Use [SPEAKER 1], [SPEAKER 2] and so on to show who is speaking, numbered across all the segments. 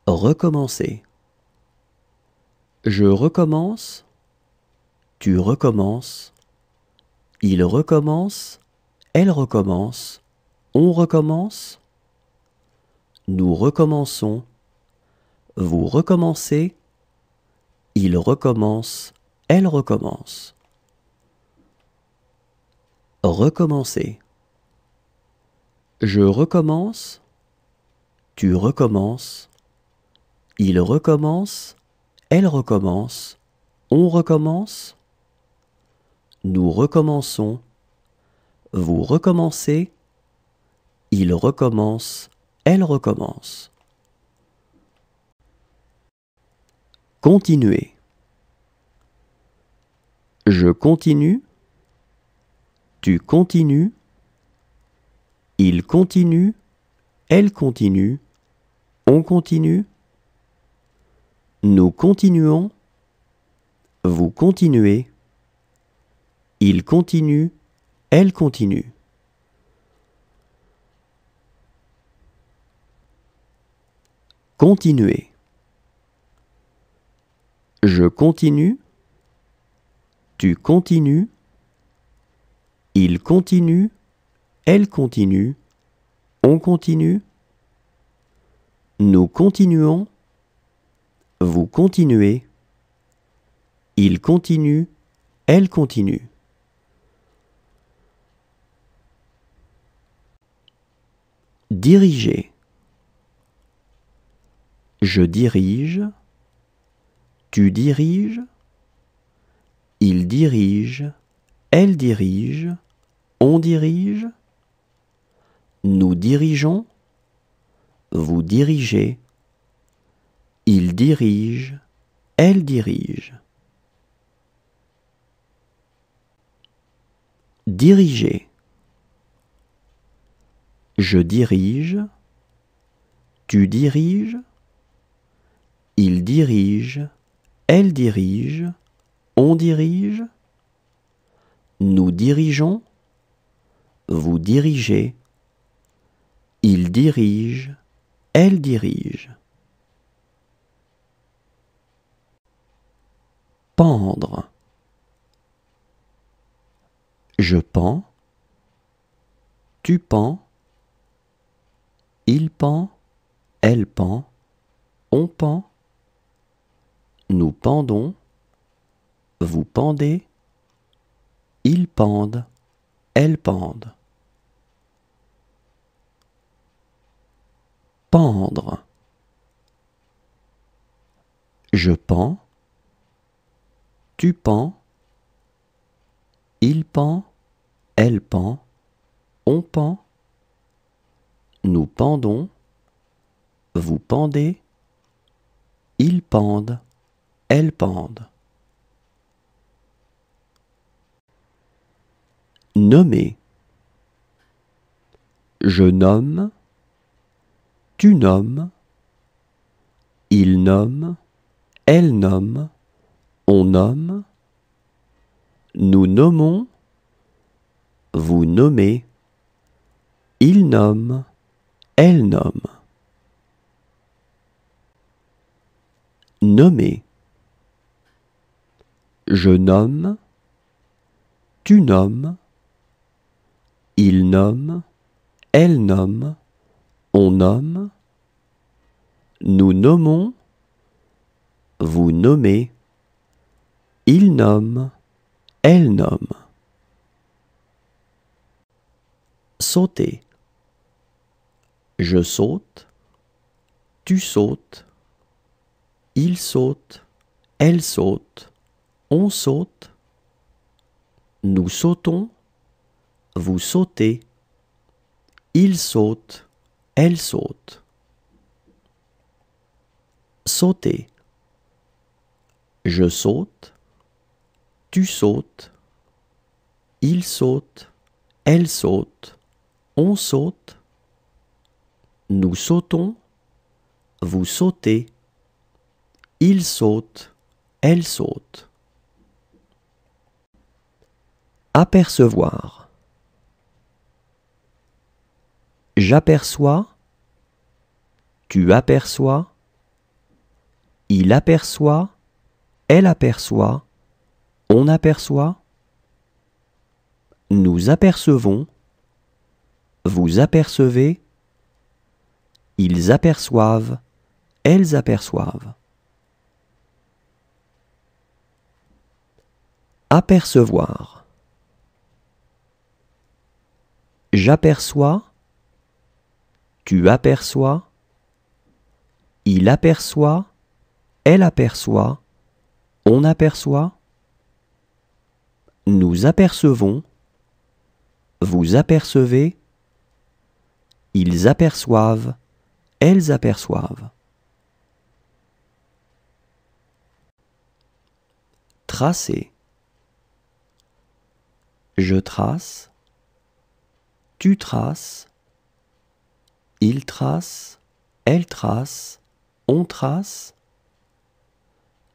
[SPEAKER 1] Recommencer. Je recommence, tu recommences, il recommence, elle recommence, on recommence, nous recommençons, vous recommencez, il recommence, elle recommence. Recommencer. Je recommence, tu recommences, il recommence, elle recommence, on recommence, nous recommençons, vous recommencez, il recommence, elle recommence. Continuer. Je continue, tu continues, il continue, elle continue, on continue, nous continuons, vous continuez, il continue, elle continue. Continuer. Je continue, tu continues, il continue, elle continue, on continue, nous continuons, vous continuez, il continue, elle continue. Diriger. Je dirige, tu diriges, il dirige, elle dirige, on dirige, nous dirigeons, vous dirigez, il dirige, elle dirige. Diriger. Je dirige, tu diriges, il dirige, elle dirige, on dirige, nous dirigeons, vous dirigez, il dirige, elle dirige. Pendre. Je pends, tu pends, il pend, elle pend, on pend, nous pendons, vous pendez, ils pendent, elles pendent. Pendre. Je pends, tu pends, il pend, elle pend, on pend, nous pendons, vous pendez, ils pendent, elles pendent. Nommer. Je nomme, tu nommes, il nomme, elle nomme, on nomme, nous nommons, vous nommez, il nomme, elle nomme. Nommer. Je nomme, tu nommes, il nomme, elle nomme, on nomme, nous nommons, vous nommez, il nomme, elle nomme. Sauter. Je saute, tu sautes, il saute, elle saute, on saute, nous sautons, vous sautez, il saute, elle saute. Sauter. Je saute, tu sautes, il saute, elle saute, on saute, nous sautons, vous sautez, il saute, elle saute. Apercevoir. J'aperçois, tu aperçois, Il aperçoit, elle aperçoit, on aperçoit. Nous apercevons, vous apercevez, ils aperçoivent, elles aperçoivent. Apercevoir. J'aperçois, tu aperçois, il aperçoit, elle aperçoit, on aperçoit. Nous apercevons, vous apercevez, ils aperçoivent, elles aperçoivent. Tracer. Je trace, tu traces, il trace, elle trace, on trace,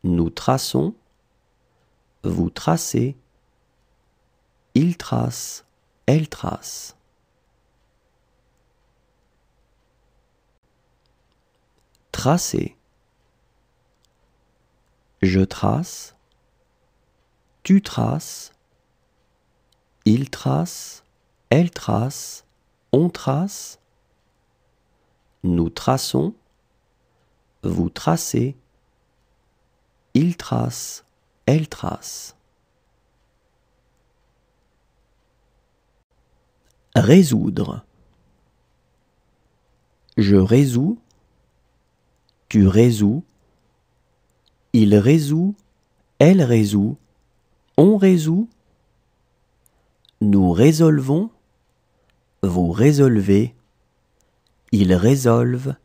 [SPEAKER 1] nous traçons, vous tracez, il trace, elle trace. Tracer. Je trace, tu traces, il trace, elle trace, on trace, nous traçons, vous tracez, il trace, elle trace. Résoudre. Je résous, tu résous, il résout, elle résout, on résout, nous résolvons, vous résolvez, ils résolvent,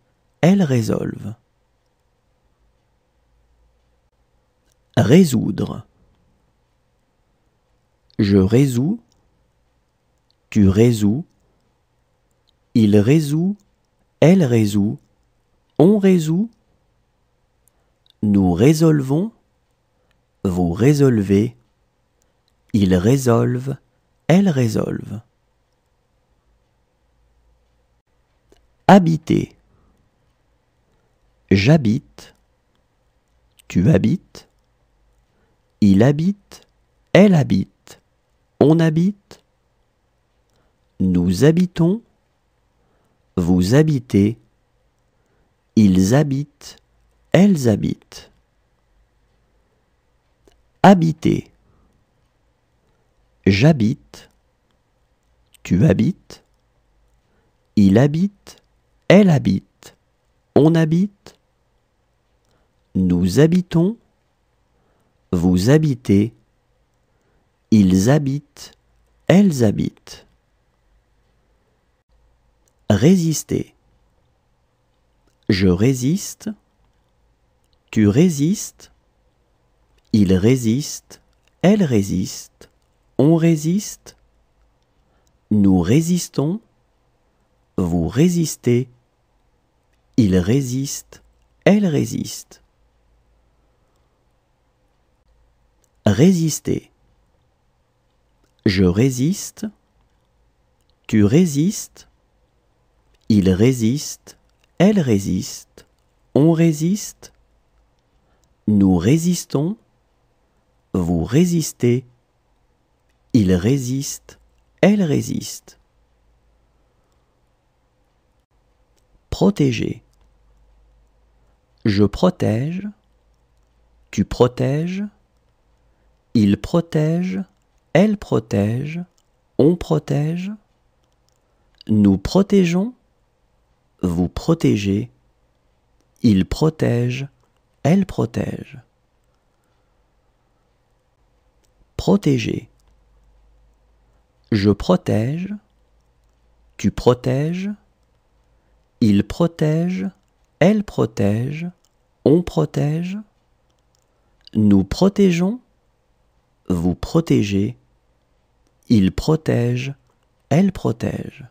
[SPEAKER 1] elles résolvent. Résoudre. Je résous, tu résous, il résout, elle résout, on résout, nous résolvons, vous résolvez, ils résolvent, elles résolvent. Habiter. J'habite, tu habites, il habite, elle habite, on habite, nous habitons, vous habitez, ils habitent, elles habitent. Habiter. J'habite, tu habites, il habite, elle habite, on habite, nous habitons, vous habitez, ils habitent, elles habitent. Résister. Je résiste, tu résistes, il résiste, elle résiste, on résiste, nous résistons, vous résistez, ils résistent, elles résistent. Résister. Je résiste, tu résistes, il résiste, elle résiste, on résiste, nous résistons, vous résistez, ils résistent, elles résistent. Protéger. Je protège, tu protèges, il protège, elle protège, on protège, nous protégeons, vous protégez, il protège, elle protège. Protéger. Je protège, tu protèges, il protège, elle protège, on protège, nous protégeons, vous protégez, il protège, elle protège.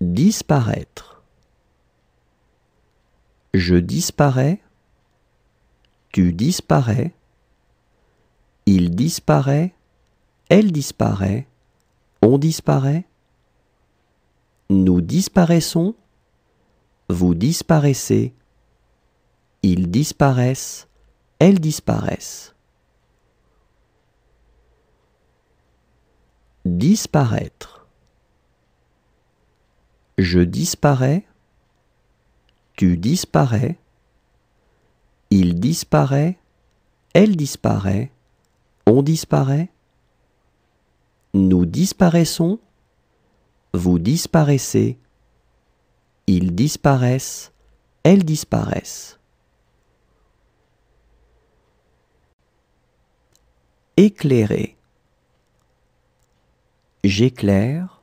[SPEAKER 1] Disparaître. Je disparais, tu disparais, il disparaît, elle disparaît, on disparaît, nous disparaissons, vous disparaissez, ils disparaissent, elles disparaissent. Disparaître. Je disparais, tu disparais, il disparaît, elle disparaît, on disparaît, nous disparaissons, vous disparaissez, ils disparaissent, elles disparaissent. Éclairer. J'éclaire,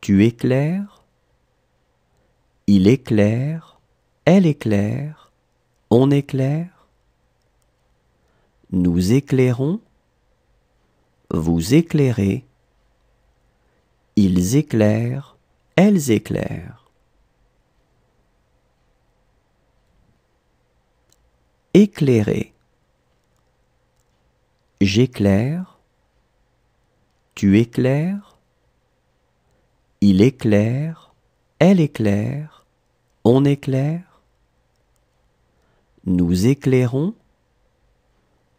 [SPEAKER 1] tu éclaires, il éclaire, elle éclaire, on éclaire, nous éclairons, vous éclairez, ils éclairent, elles éclairent. Éclairer. J'éclaire, tu éclaires, il éclaire, elle éclaire, on éclaire, nous éclairons,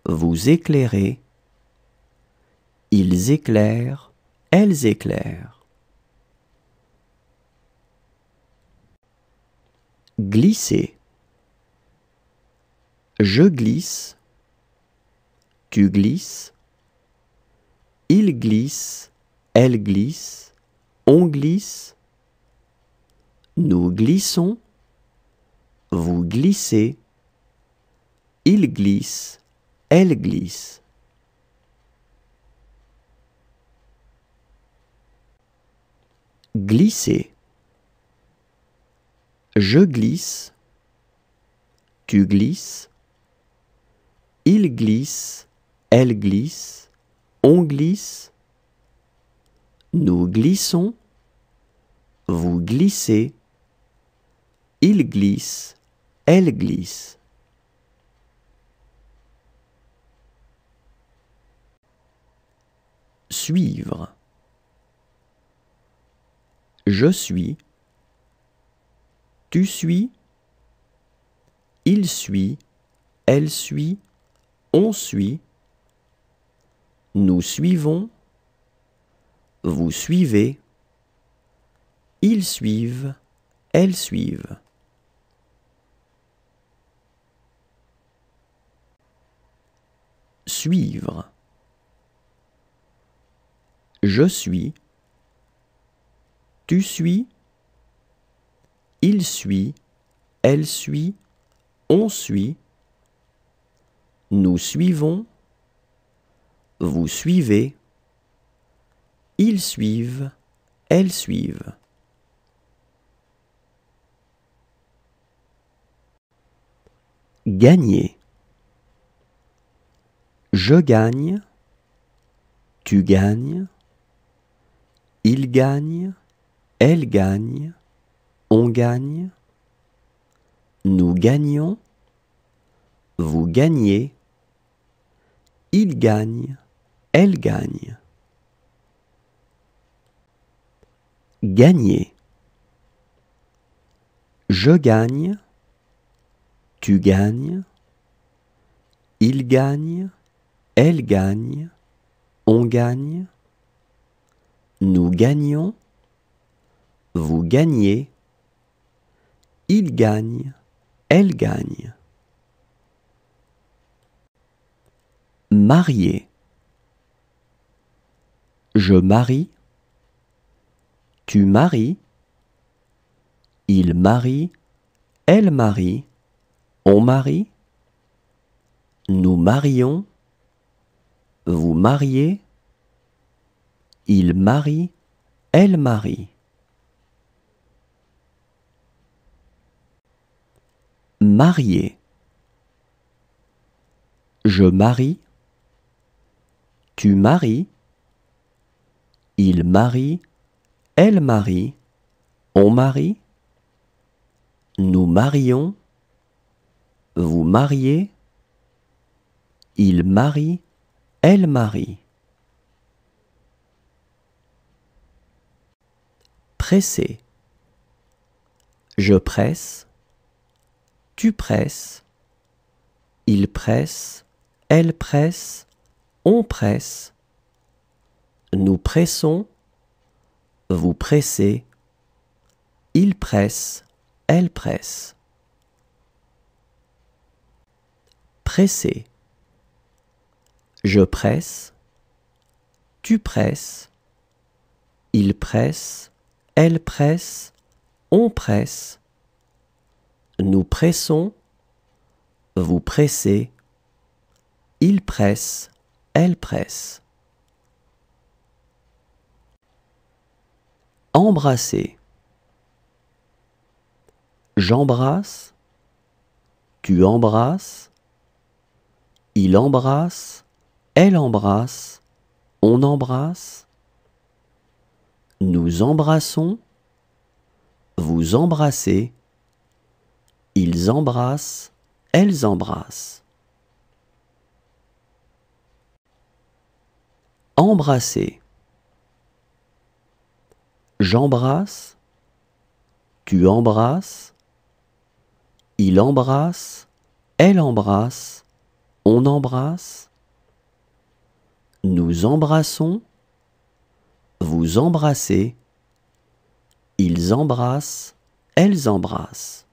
[SPEAKER 1] vous éclairez, ils éclairent, elles éclairent. Glisser. Je glisse, tu glisses, il glisse, elle glisse, on glisse, nous glissons, vous glissez, il glisse, elle glisse. Glisser. Je glisse, tu glisses, il glisse, elle glisse, on glisse, nous glissons, vous glissez, il glisse, elle glisse. Suivre. Je suis, tu suis, il suit, elle suit, on suit, nous suivons, vous suivez, ils suivent, elles suivent. Suivre. Je suis, tu suis, il suit, elle suit, on suit, nous suivons, vous suivez, ils suivent, elles suivent. Gagner. Je gagne, tu gagnes, il gagne, elle gagne, on gagne, nous gagnons, vous gagnez, il gagne, elle gagne. Gagner. Je gagne, tu gagnes, il gagne, elle gagne, on gagne, nous gagnons, vous gagnez, il gagne, elle gagne. Marier. Je marie, tu maries, il marie, elle marie, on marie, nous marions, vous mariez, il marie, elle marie. Marier. Je marie, tu maries, il marie, elle marie, on marie, nous marions, vous mariez, il marie, elle marie. Presser. Je presse, tu presses, il presse, elle presse, on presse. Nous pressons, vous pressez, il presse, elle presse. Presser. Je presse, tu presses, il presse, elle presse, on presse. Nous pressons, vous pressez, il presse, elle presse. Embrasser. J'embrasse, tu embrasses, il embrasse, elle embrasse, on embrasse. Nous embrassons, vous embrassez, ils embrassent, elles embrassent. Embrasser. J'embrasse, tu embrasses, il embrasse, elle embrasse, on embrasse. Nous embrassons, vous embrassez, ils embrassent, elles embrassent.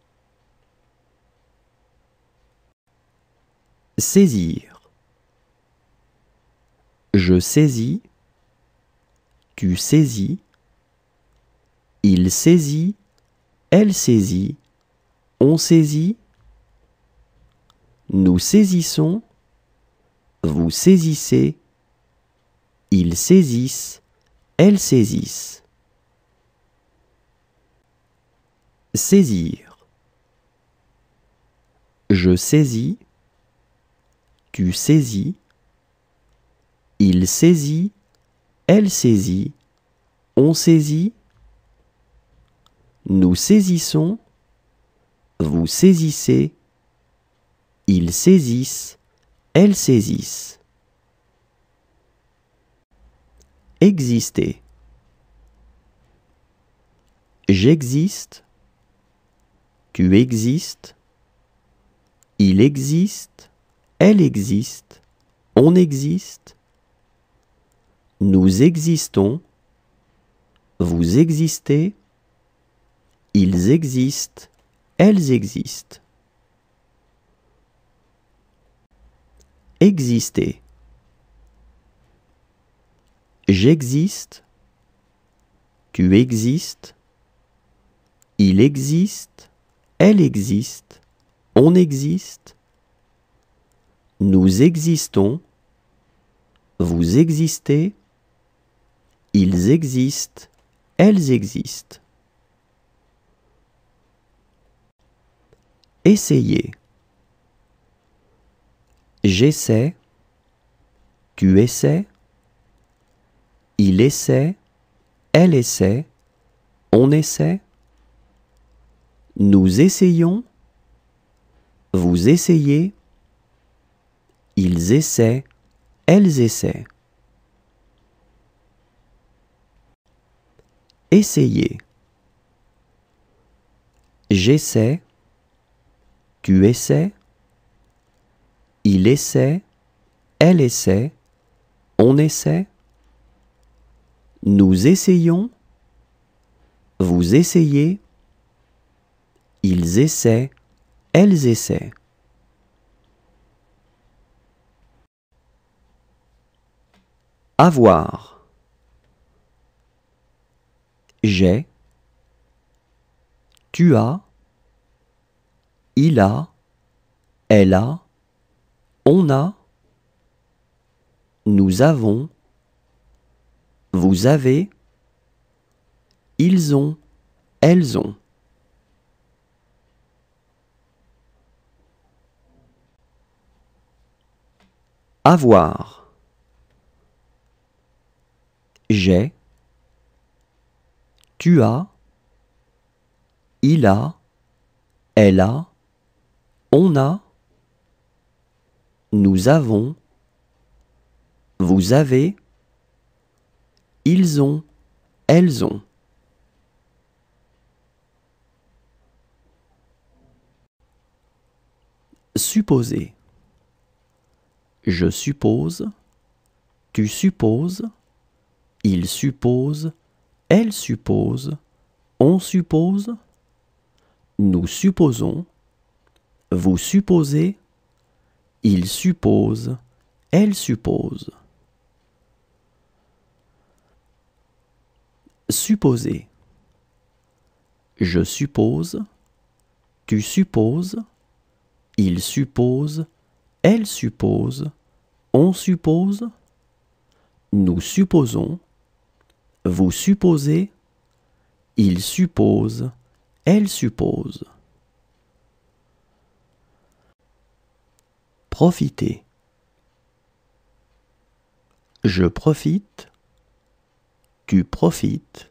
[SPEAKER 1] Saisir. Je saisis, tu saisis, il saisit, elle saisit, on saisit. Nous saisissons, vous saisissez, ils saisissent, elles saisissent. Saisir. Je saisis, tu saisis, il saisit, elle saisit, on saisit. Nous saisissons, vous saisissez, ils saisissent, elles saisissent. Exister. J'existe, tu existes, il existe, elle existe, on existe. Nous existons, vous existez, ils existent, elles existent. Exister. J'existe, tu existes, il existe, elle existe, on existe. Nous existons, vous existez, ils existent, elles existent. Essayer. J'essaie, tu essaies, il essaie, elle essaie, on essaie. Nous essayons, vous essayez, ils essaient, elles essaient. Essayer. J'essaie, tu essaies, il essaie, elle essaie, on essaie. Nous essayons, vous essayez, ils essaient, elles essaient. Avoir. J'ai, tu as, il a, elle a, on a, nous avons, vous avez, ils ont, elles ont. Avoir. J'ai, tu as, il a, elle a, on a, nous avons, vous avez, ils ont, elles ont. Supposer. Je suppose, tu supposes, il suppose, elle suppose, on suppose, nous supposons, vous supposez, il suppose, elle suppose. Supposer. Je suppose, tu supposes, il suppose, elle suppose, on suppose, nous supposons, vous supposez, il suppose, elle suppose. Profiter. Je profite, tu profites,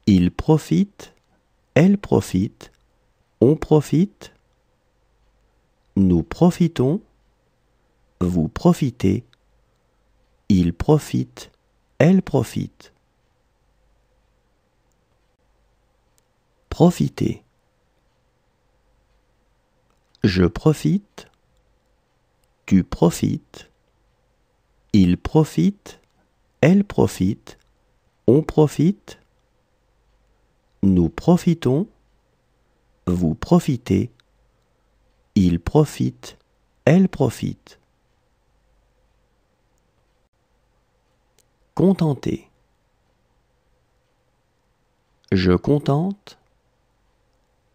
[SPEAKER 1] il profite, elle profite, on profite, nous profitons, vous profitez, il profite, elle profite. Profiter. Je profite, tu profites, il profite, elle profite, on profite, nous profitons, vous profitez, il profite, elle profite. Contenter. Je contente,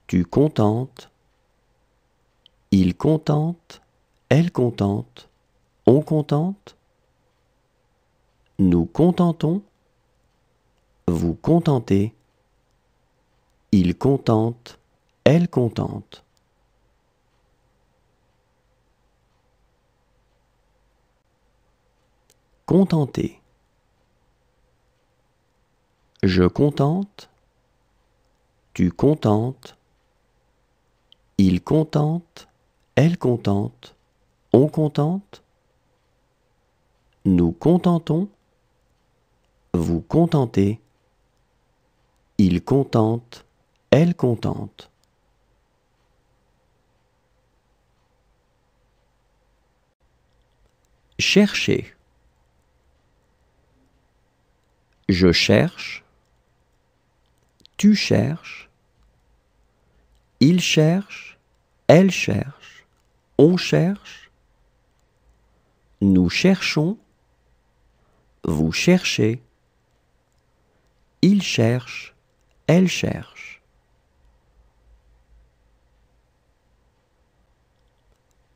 [SPEAKER 1] tu contentes, il contente, elle contente, on contente, nous contentons, vous contentez, il contente, elle contente. Contenter. Je contente, tu contentes, il contente, elle contente, on contente, nous contentons, vous contentez, il contente, elle contente. Chercher. Je cherche, tu cherches, il cherche, elle cherche, on cherche, nous cherchons, vous cherchez, il cherche, elle cherche.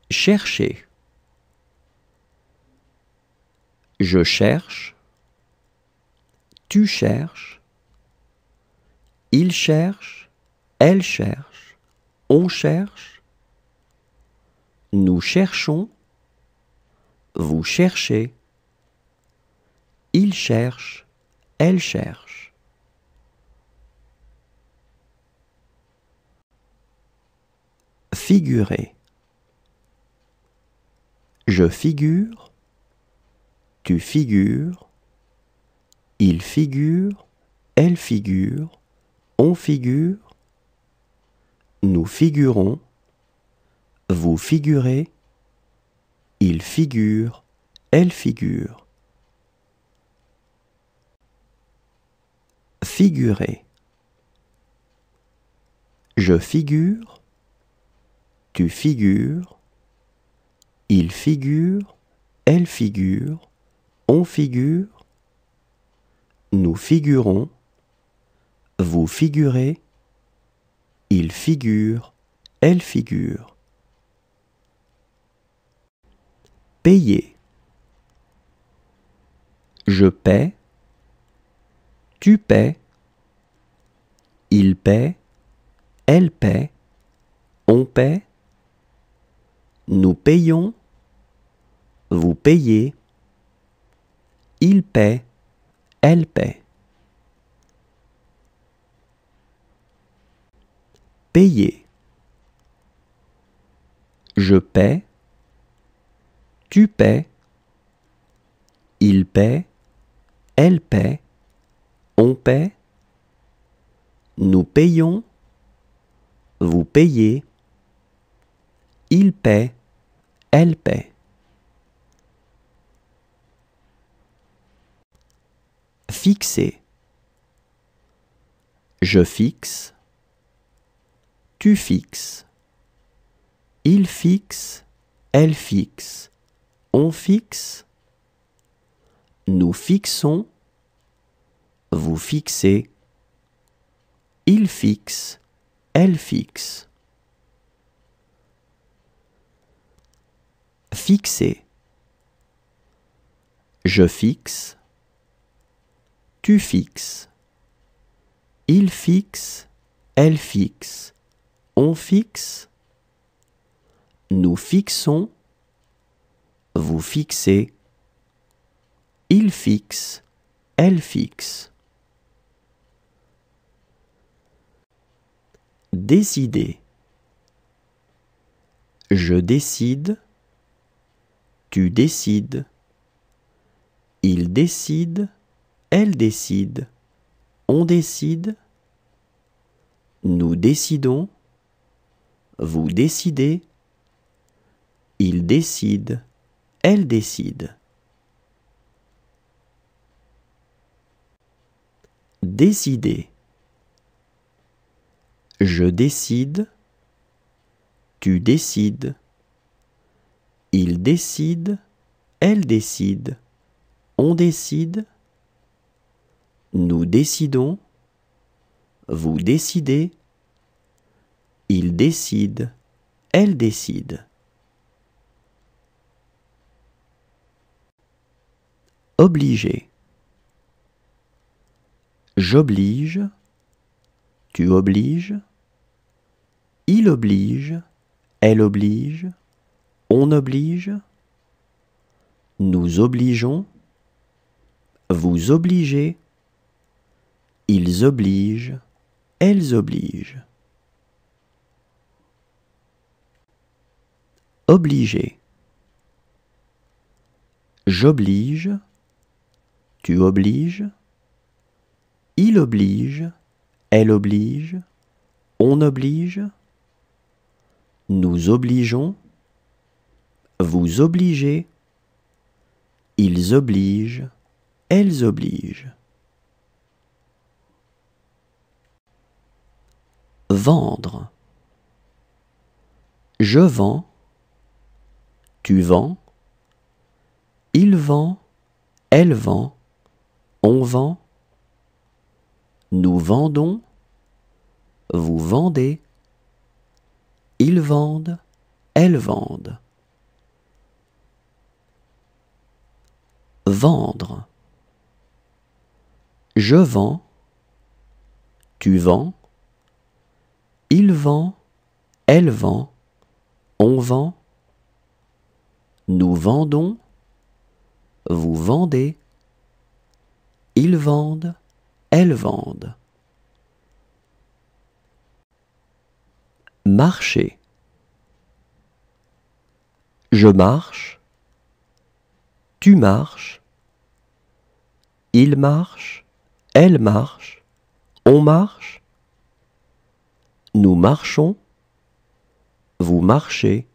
[SPEAKER 1] Chercher. Je cherche, tu cherches, il cherche, elle cherche, on cherche, nous cherchons, vous cherchez, il cherche, elle cherche. Figurer. Je figure, tu figures, il figure, elle figure, on figure, nous figurons, vous figurez, il figure, elle figure. Figurer. Je figure, tu figures, il figure, elle figure, on figure, nous figurons, vous figurez, il figure, elle figure. Payer. Je paie, tu paies, il paie, elle paie, on paie, nous payons, vous payez, il paie, elle paie. Payer. Je paie, tu paies, il paie, elle paie, on paie, nous payons, vous payez, il paie, elle paie. Fixer. Je fixe, tu fixes, il fixe, elle fixe, on fixe, nous fixons, vous fixez, il fixe, elle fixe. Fixer. Je fixe, tu fixes, il fixe, elle fixe, on fixe, nous fixons, vous fixez, il fixe, elle fixe. Décider. Je décide, tu décides, il décide, elle décide, on décide, nous décidons, vous décidez, il décide, elle décide. Décider. Je décide, tu décides, il décide, elle décide, on décide, nous décidons, vous décidez, il décide, elle décide. Obliger. J'oblige, tu obliges, il oblige, elle oblige, on oblige, nous obligeons, vous obligez, ils obligent, elles obligent. Obliger. J'oblige, tu obliges, il oblige, elle oblige, on oblige, nous obligeons, vous obligez, ils obligent, elles obligent. Vendre. Je vends, tu vends, il vend, elle vend, on vend, nous vendons, vous vendez, ils vendent, elles vendent. Vendre. Je vends, tu vends, il vend, elle vend, on vend, nous vendons, vous vendez, ils vendent, elles vendent. Marcher. Je marche, tu marches, il marche, elle marche, on marche, nous marchons, vous marchez,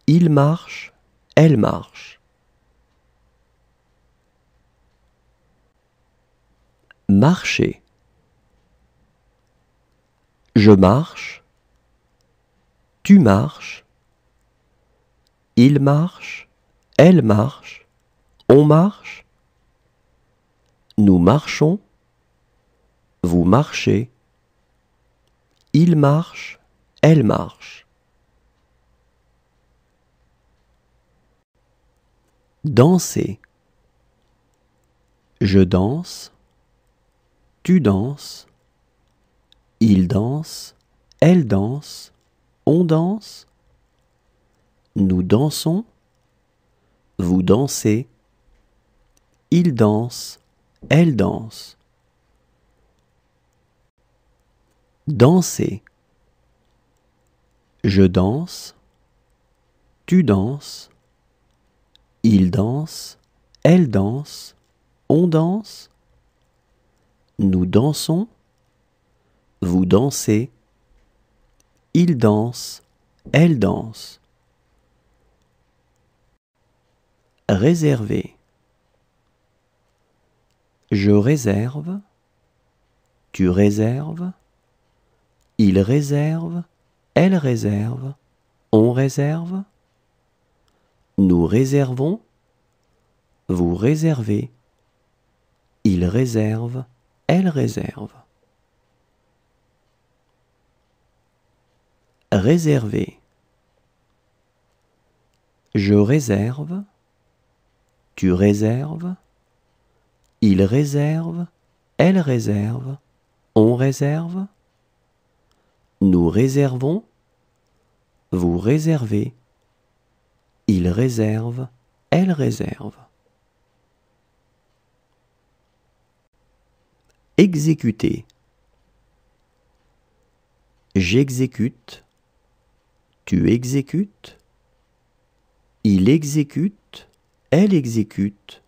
[SPEAKER 1] il marche, elle marche. Marcher. Je marche, tu marches, il marche, elle marche, on marche, nous marchons, vous marchez, il marche, elle marche. Danser. Je danse, tu danses, il danse, elle danse, on danse, nous dansons, vous dansez, il danse, elle danse. Danser. Je danse, tu danses, il danse, elle danse, on danse, nous dansons, vous dansez, il danse, elle danse. Réserver. Je réserve, tu réserves, il réserve, elle réserve, on réserve, nous réservons, vous réservez, il réserve, elle réserve. Réserver. Je réserve, tu réserves, il réserve, elle réserve, on réserve, nous réservons, vous réservez, il réserve, elle réserve. Exécuter. J'exécute, tu exécutes, il exécute, elle exécute,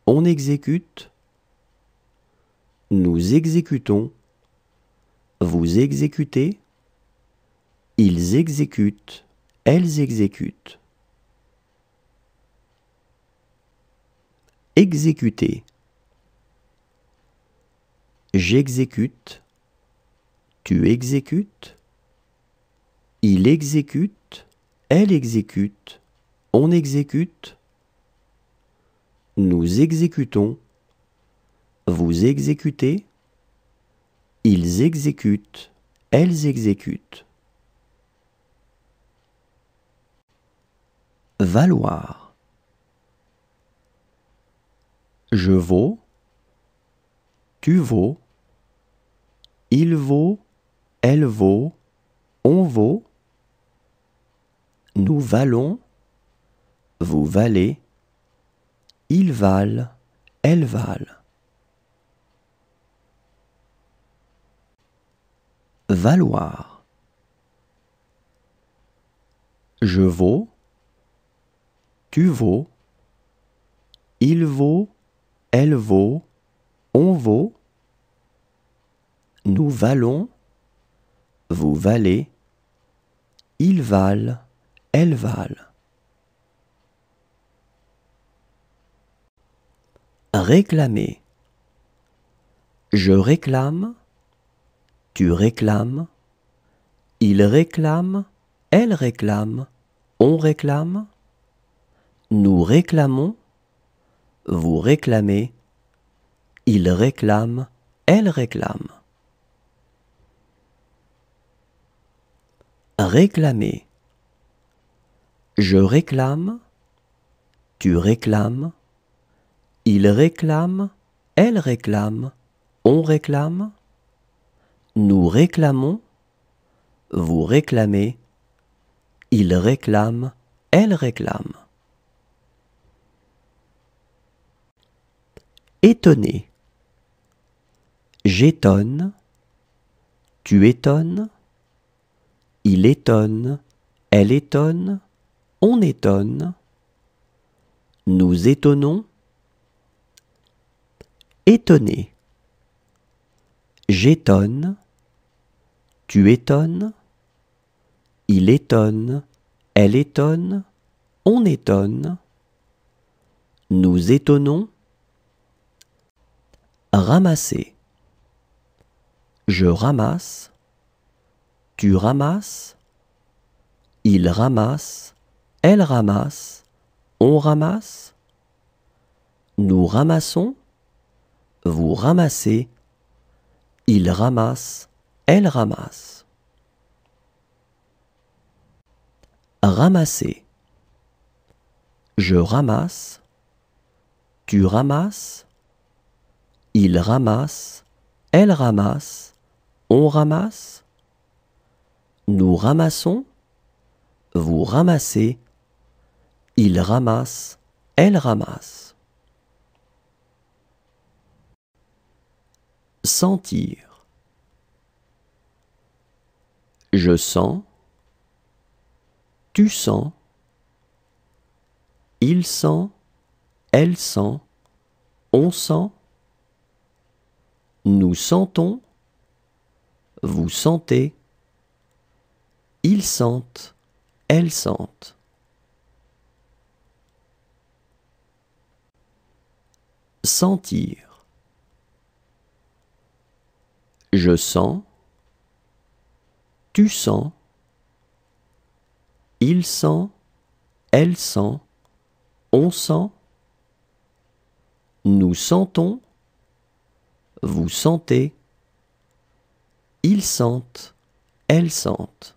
[SPEAKER 1] on exécute, nous exécutons, vous exécutez, ils exécutent, elles exécutent. Exécuter. J'exécute, tu exécutes, il exécute, elle exécute, on exécute, nous exécutons, vous exécutez, ils exécutent, elles exécutent. Valoir. Je vaux, tu vaux, il vaut, elle vaut, on vaut, nous valons, vous valez, ils valent, elles valent. Valoir. Je vaux, tu vaux, il vaut, elle vaut, on vaut, nous valons, vous valez, ils valent, elles valent. Réclamer. Je réclame, tu réclames, il réclame, elle réclame, on réclame, nous réclamons, vous réclamez, il réclame, elle réclame. Réclamer. Je réclame, tu réclames, il réclame, elle réclame, on réclame, nous réclamons, vous réclamez, il réclame, elle réclame. Étonner. J'étonne, tu étonnes, il étonne, elle étonne, on étonne, nous étonnons. Étonner. J'étonne, tu étonnes, il étonne, elle étonne, on étonne, nous étonnons. Ramasser. Je ramasse, tu ramasses, il ramasse, elle ramasse, on ramasse, nous ramassons, vous ramassez, il ramasse, elle ramasse. Ramasser. Je ramasse, tu ramasses, il ramasse, elle ramasse, on ramasse, nous ramassons, vous ramassez, il ramasse, elle ramasse. Sentir. Je sens, tu sens, il sent, elle sent, on sent, nous sentons, vous sentez, ils sentent, elles sentent. Sentir. Je sens, tu sens, il sent, elle sent, on sent, nous sentons, vous sentez, ils sentent, elles sentent.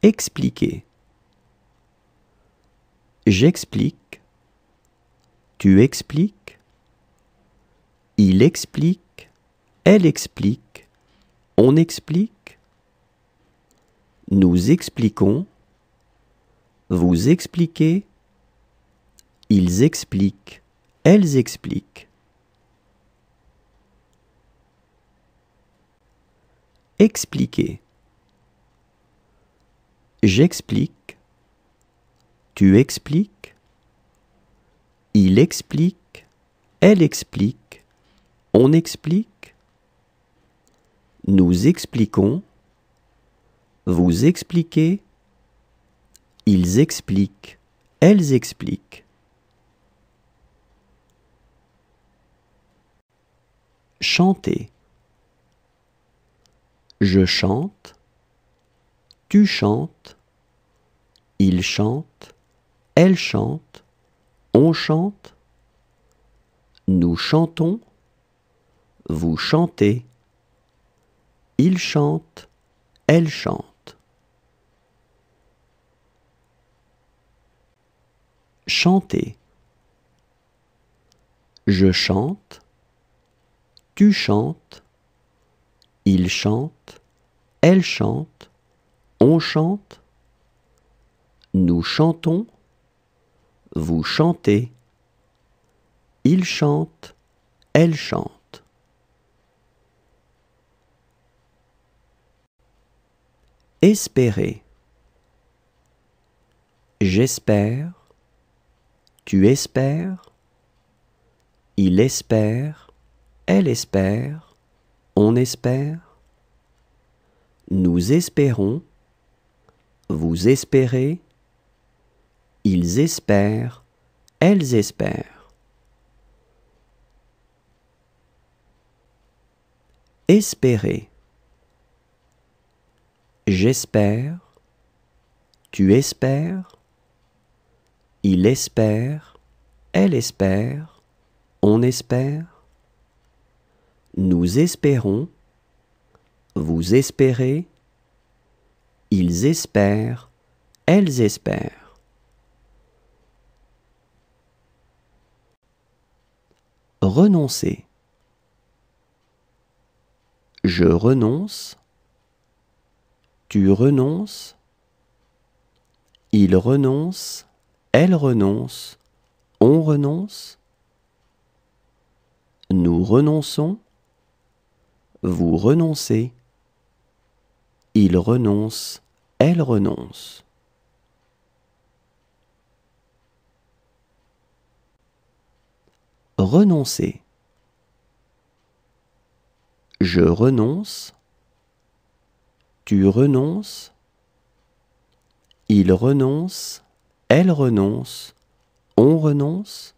[SPEAKER 1] Expliquer. J'explique, tu expliques, il explique, elle explique, on explique, nous expliquons, vous expliquez, ils expliquent, elles expliquent. Expliquer. J'explique, tu expliques, il explique, elle explique, on explique, nous expliquons, vous expliquez, ils expliquent, elles expliquent. Chanter. Je chante, tu chantes, il chante, elle chante, on chante, nous chantons, vous chantez, il chante, elle chante. Chanter. Je chante, tu chantes, il chante, elle chante, on chante, nous chantons, vous chantez, il chante, elle chante. Espérer. J'espère, tu espères, il espère, elle espère, on espère, nous espérons, vous espérez, ils espèrent, elles espèrent. Espérer. J'espère, tu espères, il espère, elle espère, on espère, nous espérons, vous espérez, ils espèrent, elles espèrent. Renoncer. Je renonce, tu renonces, il renonce, elle renonce, on renonce, nous renonçons, vous renoncez, il renonce, elle renonce. Renoncer. Je renonce, tu renonces, il renonce, elle renonce, on renonce,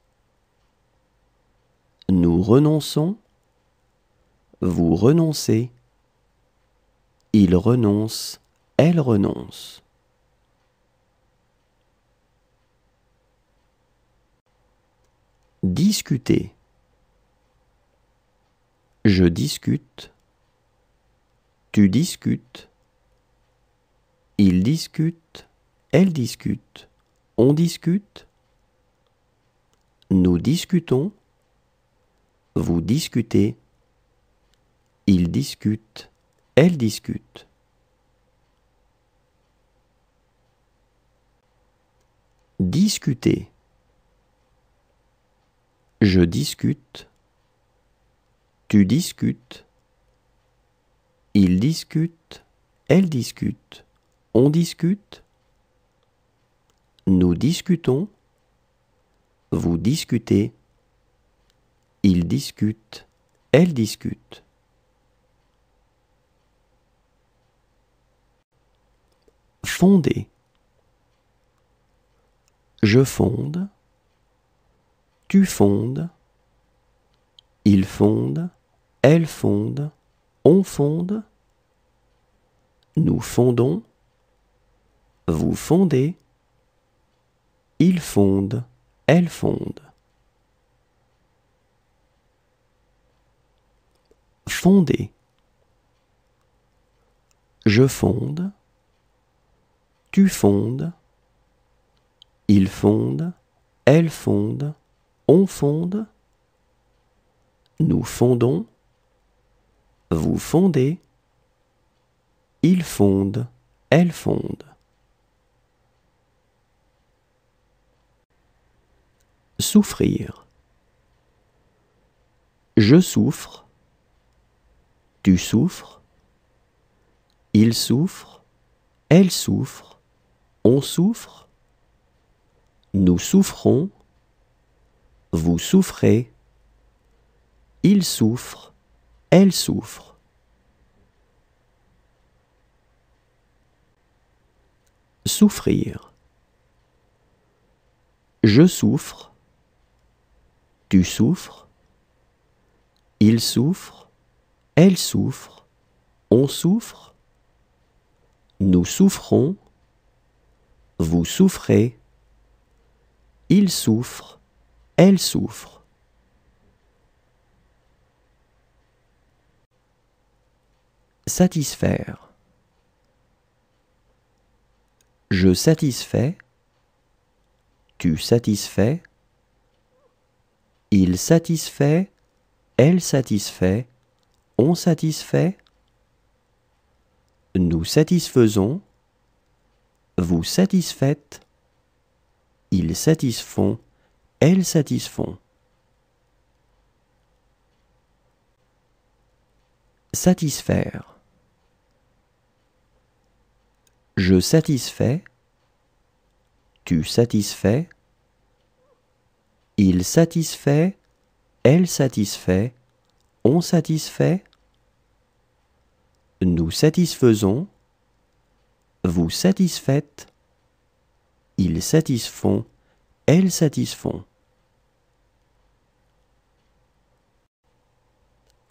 [SPEAKER 1] nous renonçons, vous renoncez, il renonce, elle renonce. Discuter. Je discute, tu discutes, il discute, elle discute, on discute, nous discutons, vous discutez, il discute, elle discute. Discuter. Je discute, tu discutes, il discute, elle discute, on discute, nous discutons, vous discutez, il discute, elle discute. Fonder. Je fonde. Tu fondes. Il fonde. Elle fonde. On fonde. Nous fondons. Vous fondez. Il fonde. Elle fonde. Fonder. Je fonde. Tu fondes. Il fonde. Elle fonde. On fonde. Nous fondons. Vous fondez. Il fonde. Elle fonde. Souffrir. Je souffre. Tu souffres. Il souffre. Elle souffre. On souffre. Nous souffrons. Vous souffrez. Il souffre. Elle souffre. Souffrir. Je souffre. Tu souffres. Il souffre. Elle souffre. On souffre. Nous souffrons. Vous souffrez. Il souffre. Elle souffre. Satisfaire. Je satisfais. Tu satisfais. Il satisfait. Elle satisfait. On satisfait. Nous satisfaisons. Vous satisfaites. Ils satisfont. Elles satisfont. Satisfaire. Je satisfais. Tu satisfais. Il satisfait. Elle satisfait. On satisfait. Nous satisfaisons. Vous satisfaites. Ils satisfont. Elles satisfont.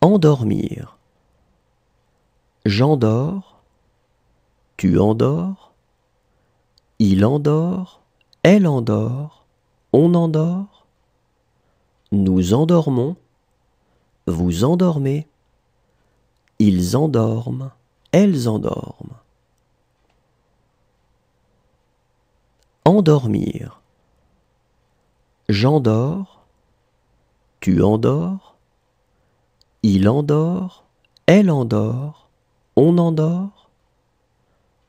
[SPEAKER 1] Endormir. J'endors. Tu endors. Il endort. Elle endort. On endort. Nous endormons. Vous endormez. Ils endorment. Elles endorment. Endormir. J'endors. Tu endors. Il endort. Elle endort. On endort.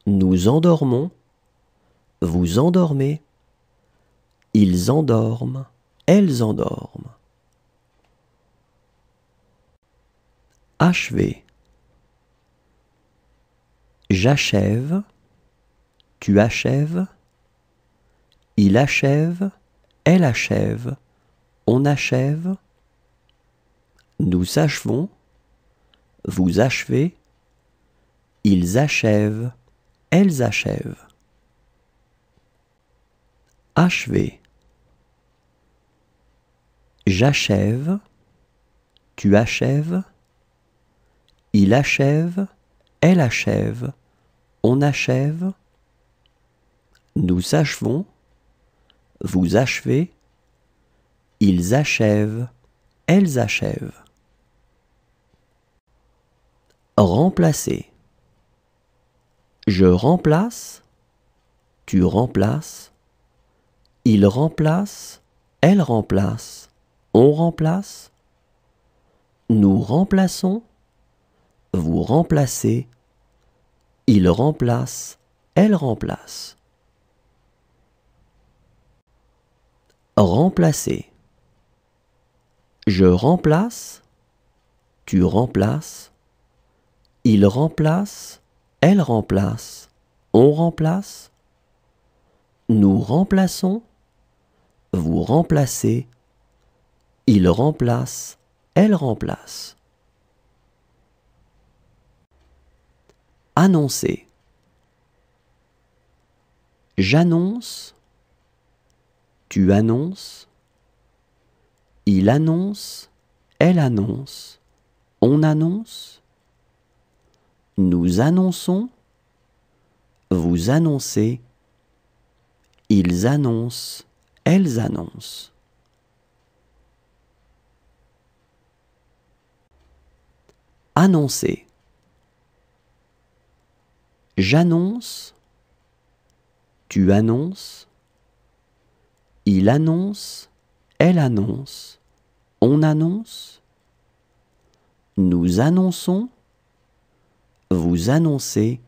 [SPEAKER 1] Nous endormons. Vous endormez. Ils endorment. Elles endorment. Achever. J'achève. Tu achèves. Il achève. Elle achève. On achève. Nous achevons. Vous achevez. Ils achèvent. Elles achèvent. Achever. J'achève. Tu achèves. Il achève. Elle achève. On achève. Nous achevons. Vous achevez. Ils achèvent. Elles achèvent. Remplacer. Je remplace. Tu remplaces. Il remplace. Elle remplace. On remplace. Nous remplaçons. Vous remplacez. Il remplace. Elle remplace. Remplacer. Je remplace. Tu remplaces. Il remplace. Elle remplace. On remplace. Nous remplaçons. Vous remplacez. Il remplace. Elle remplace. Annoncer. J'annonce, tu annonces, il annonce, elle annonce, on annonce, nous annonçons, vous annoncez, ils annoncent, elles annoncent. Annoncer. J'annonce, tu annonces, il annonce, elle annonce, on annonce, nous annonçons, vous annoncez,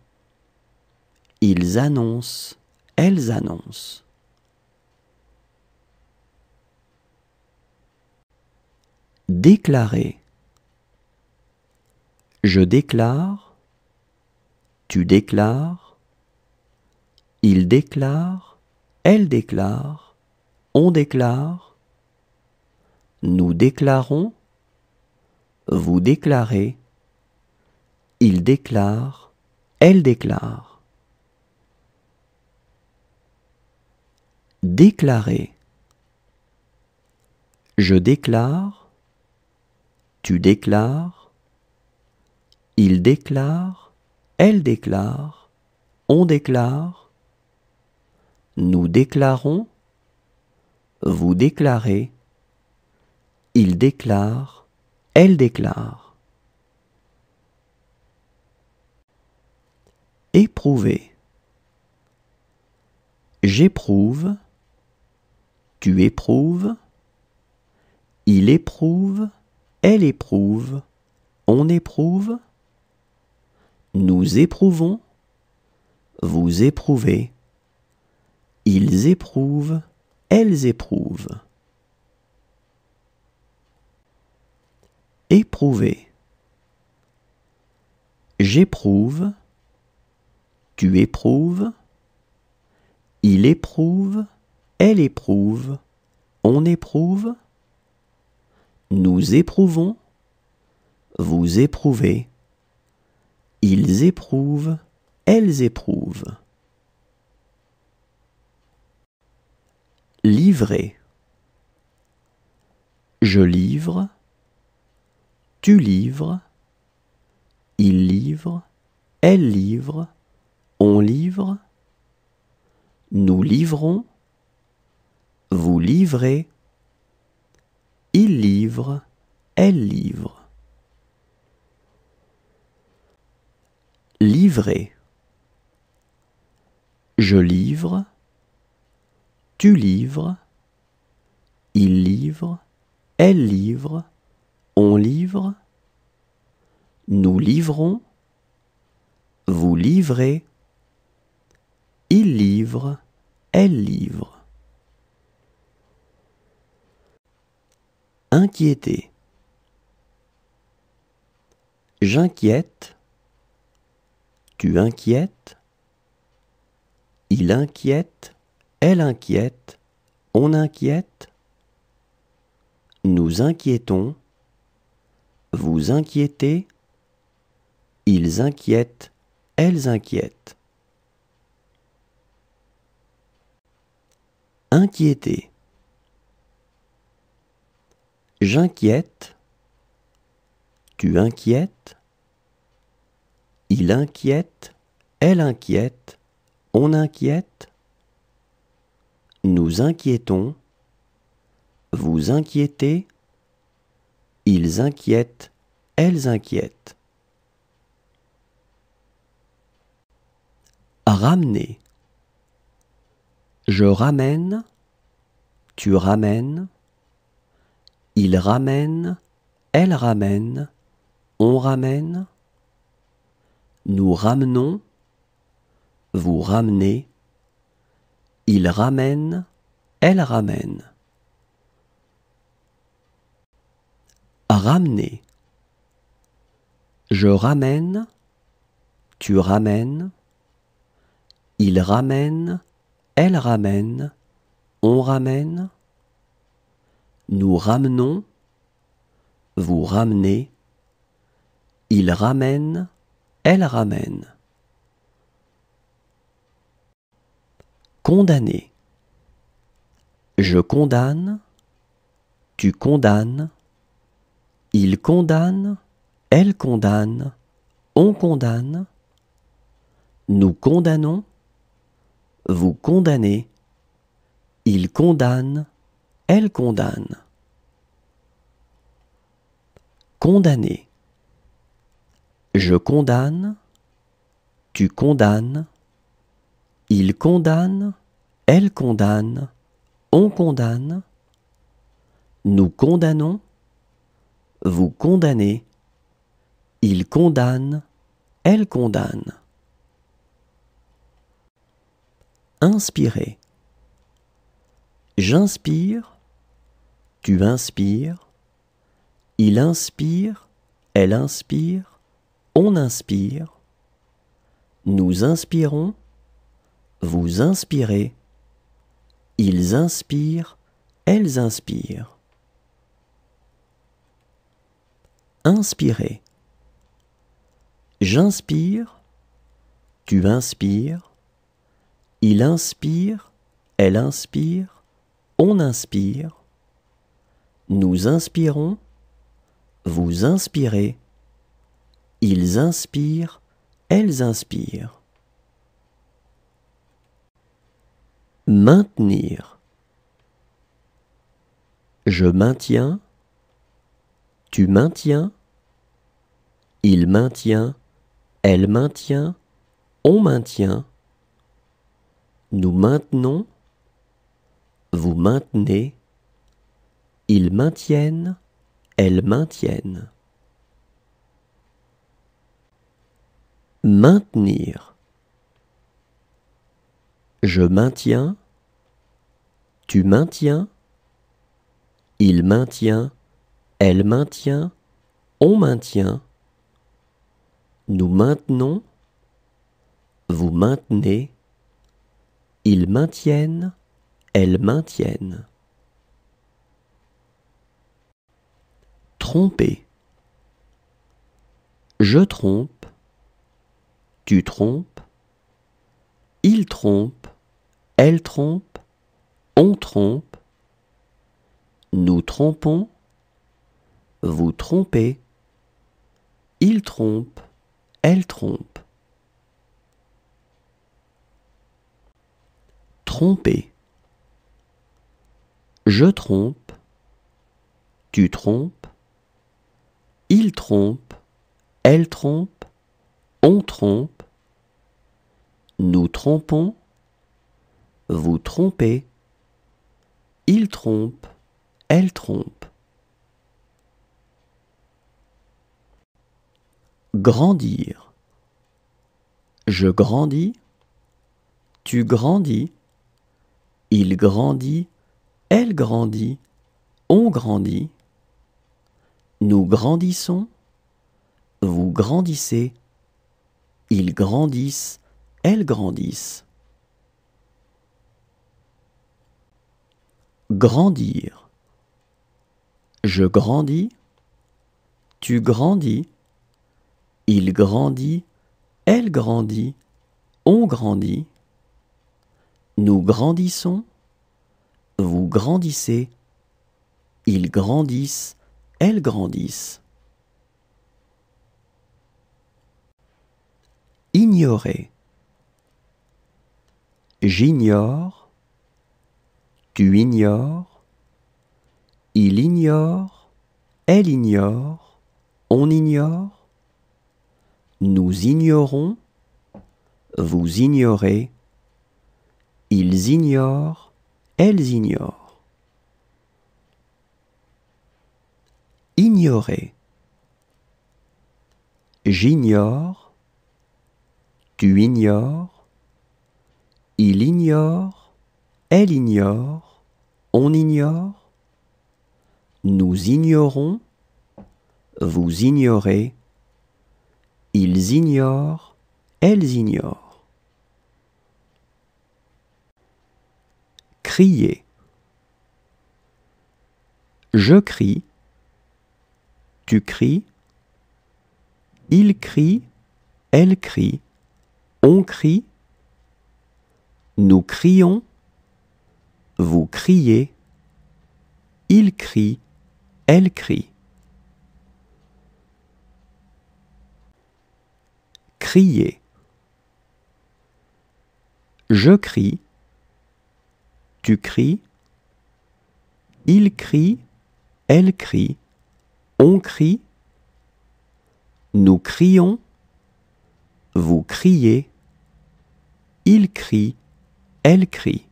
[SPEAKER 1] ils annoncent, elles annoncent. Déclarer. Je déclare, tu déclares, il déclare, elle déclare, on déclare, nous déclarons, vous déclarez, il déclare, elle déclare. Déclarer. Je déclare, tu déclares, il déclare, elle déclare, on déclare, nous déclarons, vous déclarez, il déclare, elle déclare. Éprouver. J'éprouve, tu éprouves, il éprouve, elle éprouve, on éprouve, nous éprouvons, vous éprouvez, ils éprouvent, elles éprouvent. Éprouver. J'éprouve, tu éprouves, il éprouve, elle éprouve, on éprouve, nous éprouvons, vous éprouvez, ils éprouvent, elles éprouvent. Livrer. Je livre, tu livres, il livre, elle livre, on livre, nous livrons, vous livrez, il livre, elle livre. Livrer. Je livre, tu livres, il livre, elle livre, on livre, nous livrons, vous livrez, il livre, elle livre. Inquiéter. J'inquiète, tu inquiètes, il inquiète, elle inquiète, on inquiète, nous inquiétons, vous inquiétez, ils inquiètent, elles inquiètent. Inquiéter. J'inquiète, tu inquiètes, il inquiète, elle inquiète, on inquiète, nous inquiétons, vous inquiétez, ils inquiètent, elles inquiètent. Ramener. Je ramène, tu ramènes, il ramène, elle ramène, on ramène, nous ramenons, vous ramenez, il ramène, elle ramène. Ramener. Je ramène, tu ramènes, il ramène, elle ramène, on ramène, nous ramenons, vous ramenez, il ramène, elle ramène. Condamner. Je condamne, tu condamnes, il condamne, elle condamne, on condamne, nous condamnons, vous condamnez, il condamne, elle condamne. Condamner. Je condamne, tu condamnes, il condamne, elle condamne, on condamne, nous condamnons, vous condamnez, il condamne, elle condamne. Inspirer. J'inspire, tu inspires, il inspire, elle inspire, on inspire, nous inspirons, vous inspirez, ils inspirent, elles inspirent. Inspirer. J'inspire, tu inspires, il inspire, elle inspire, on inspire, nous inspirons, vous inspirez, ils inspirent, elles inspirent. Maintenir. Je maintiens, tu maintiens, il maintient, elle maintient, on maintient, nous maintenons, vous maintenez, ils maintiennent, elles maintiennent. Maintenir. Je maintiens, tu maintiens, il maintient, elle maintient, on maintient, nous maintenons, vous maintenez, ils maintiennent, elles maintiennent. Tromper. Je trompe, tu trompes, il trompe, elle trompe, on trompe, nous trompons, vous trompez, il trompe, elle trompe. Tromper. Je trompe, tu trompes, il trompe, elle trompe, on trompe, nous trompons, vous trompez, il trompe, elle trompe. Grandir. Je grandis, tu grandis, il grandit, elle grandit, on grandit, nous grandissons, vous grandissez, ils grandissent, elles grandissent. Grandir. Je grandis, tu grandis, il grandit, elle grandit, on grandit, nous grandissons, vous grandissez, ils grandissent, elles grandissent. Ignorer. J'ignore, tu ignores, il ignore, elle ignore, on ignore, nous ignorons, vous ignorez, ils ignorent, elles ignorent. Ignorer. J'ignore, tu ignores, il ignore, elle ignore, on ignore, nous ignorons, vous ignorez, ils ignorent, elles ignorent. Crier. Je crie, tu cries, il crie, elle crie, on crie, Nous crions, vous criez, il crie, elle crie. Crier. Je crie, tu cries, il crie, elle crie, on crie, nous crions, vous criez, il crie, elle crie.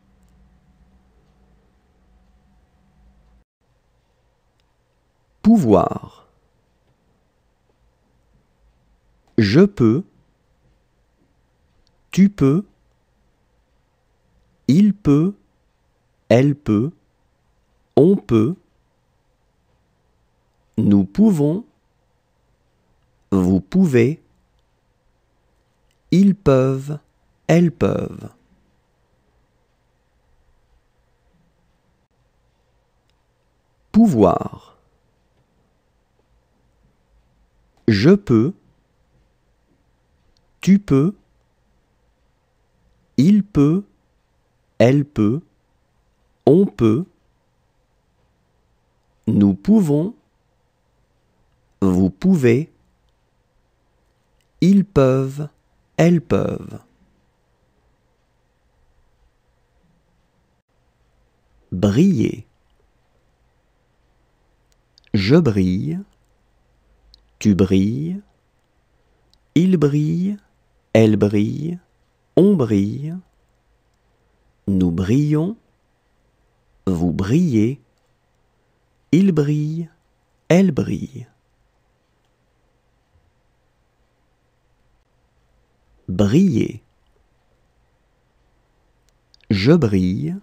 [SPEAKER 1] Pouvoir. Je peux, tu peux, il peut, elle peut, on peut, nous pouvons, vous pouvez, ils peuvent, elles peuvent. Pouvoir. Je peux, tu peux, il peut, elle peut, on peut, nous pouvons, vous pouvez, ils peuvent, elles peuvent. Briller. Je brille, tu brilles, il brille, elle brille, on brille, nous brillons, vous brillez, il brille, elle brille. Briller. Je brille,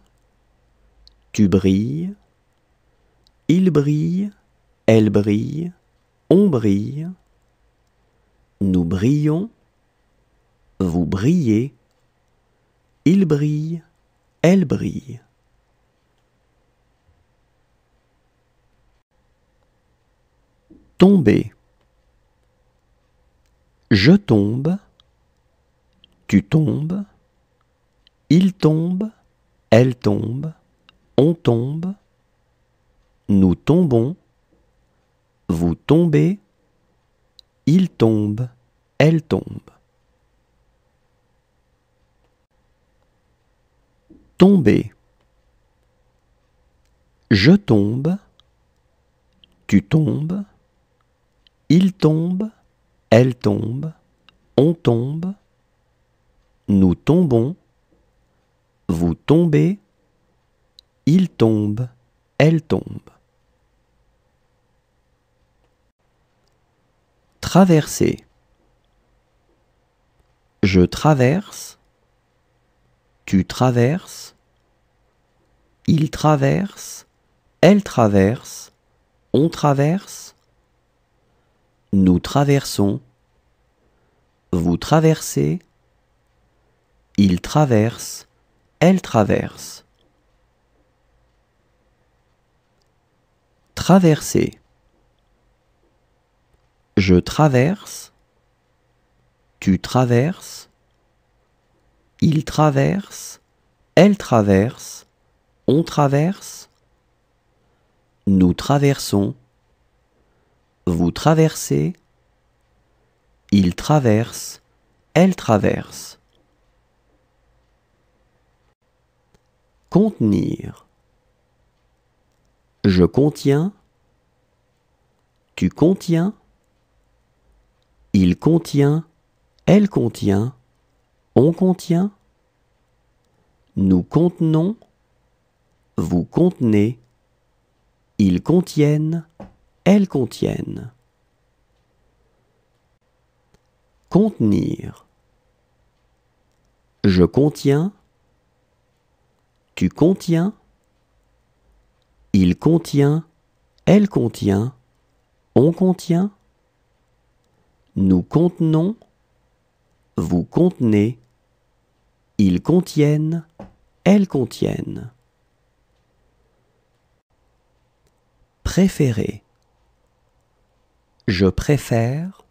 [SPEAKER 1] tu brilles, il brille, elle brille, on brille, nous brillons, vous brillez, il brille, elle brille. Tomber. Je tombe, tu tombes, il tombe, elle tombe, on tombe, nous tombons, vous tombez, il tombe, elle tombe. Tomber. Je tombe, tu tombes, il tombe, elle tombe, on tombe, nous tombons, vous tombez, il tombe, elle tombe. Traverser. Je traverse, tu traverses, il traverse, elle traverse, on traverse, nous traversons, vous traversez, il traverse, elle traverse. Traverser. Je traverse, tu traverses, il traverse, elle traverse, on traverse, nous traversons, vous traversez, il traverse, elle traverse. Contenir. Je contiens, tu contiens, il contient, elle contient, on contient, nous contenons, vous contenez, ils contiennent, elles contiennent. Contenir. Je contiens, tu contiens, il contient, elle contient, on contient, nous contenons, vous contenez, ils contiennent, elles contiennent. Préférer. Je préfère,